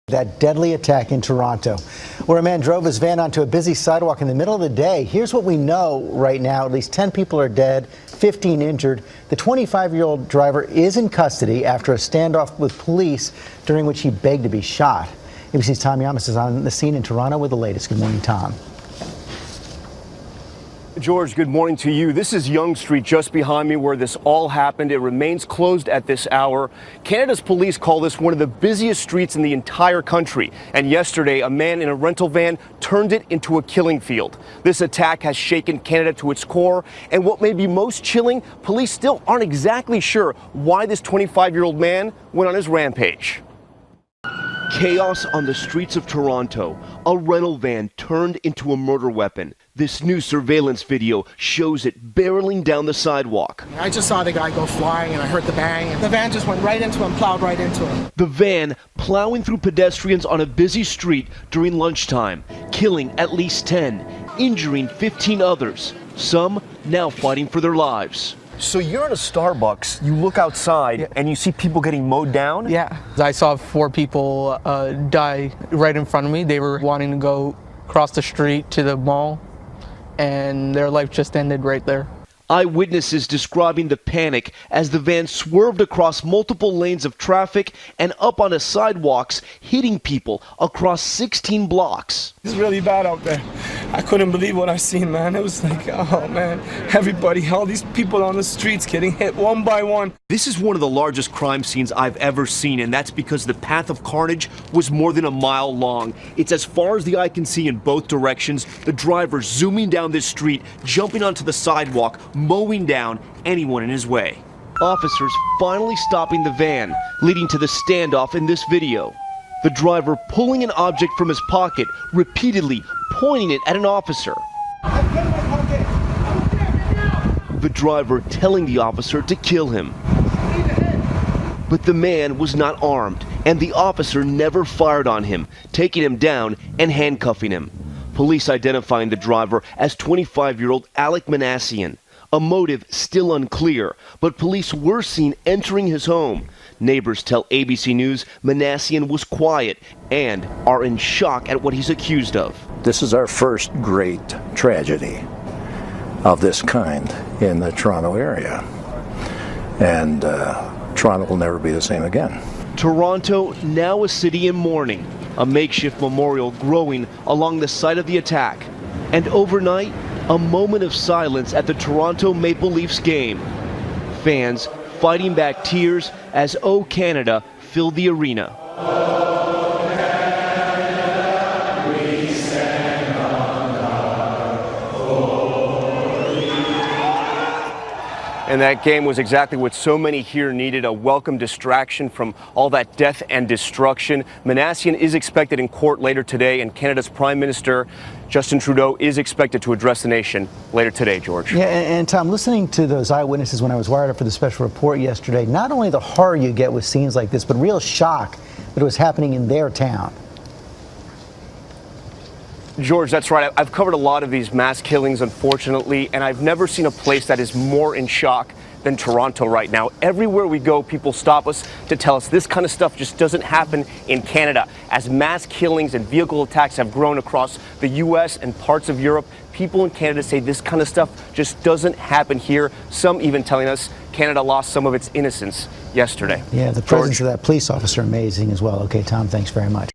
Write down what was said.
That deadly attack in Toronto, where a man drove his van onto a busy sidewalk in the middle of the day. Here's what we know right now. At least 10 people are dead, 15 injured. The 25-year-old driver is in custody after a standoff with police during which he begged to be shot. ABC's Tom Yamas is on the scene in Toronto with the latest. Good morning, Tom. George, good morning to you. This is Yonge Street just behind me where this all happened. It remains closed at this hour. Canada's police call this one of the busiest streets in the entire country. And yesterday, a man in a rental van turned it into a killing field. This attack has shaken Canada to its core. And what may be most chilling, police still aren't exactly sure why this 25-year-old man went on his rampage. Chaos on the streets of Toronto. A rental van turned into a murder weapon. This new surveillance video shows it barreling down the sidewalk. I just saw the guy go flying and I heard the bang. And the van just went right into him, plowed right into him. The van plowing through pedestrians on a busy street during lunchtime, killing at least 10, injuring 15 others, some now fighting for their lives. So you're at a Starbucks, you look outside, and you see people getting mowed down? Yeah. I saw 4 people die right in front of me. They were wanting to go across the street to the mall, and their life just ended right there. Eyewitnesses describing the panic as the van swerved across multiple lanes of traffic and up onto sidewalks, hitting people across 16 blocks. It's really bad out there. I couldn't believe what I seen, man. It was like, oh man, everybody, all these people on the streets getting hit one by one. This is one of the largest crime scenes I've ever seen, and that's because the path of carnage was more than a mile long. It's as far as the eye can see in both directions. The driver zooming down this street, jumping onto the sidewalk, mowing down anyone in his way. Officers finally stopping the van, leading to the standoff in this video. The driver pulling an object from his pocket, repeatedly pointing it at an officer. The driver telling the officer to kill him. But the man was not armed, and the officer never fired on him, taking him down and handcuffing him. Police identifying the driver as 25-year-old Alec Manassian. A motive still unclear, but police were seen entering his home. Neighbors tell ABC News Manassian was quiet and are in shock at what he's accused of. This is our first great tragedy of this kind in the Toronto area. And Toronto will never be the same again. Toronto, now a city in mourning. A makeshift memorial growing along the site of the attack. And overnight, a moment of silence at the Toronto Maple Leafs game. Fans fighting back tears as O Canada filled the arena. And that game was exactly what so many here needed, a welcome distraction from all that death and destruction. Manassian is expected in court later today, and Canada's Prime Minister Justin Trudeau is expected to address the nation later today, George. Yeah, and Tom, listening to those eyewitnesses when I was wired up for the special report yesterday, not only the horror you get with scenes like this, but real shock that it was happening in their town. George, that's right. I've covered a lot of these mass killings, unfortunately, and I've never seen a place that is more in shock than Toronto right now. Everywhere we go, people stop us to tell us this kind of stuff just doesn't happen in Canada. As mass killings and vehicle attacks have grown across the U.S. and parts of Europe, people in Canada say this kind of stuff just doesn't happen here. Some even telling us Canada lost some of its innocence yesterday. Yeah, the presence of that police officer amazing as well. Okay, Tom, thanks very much.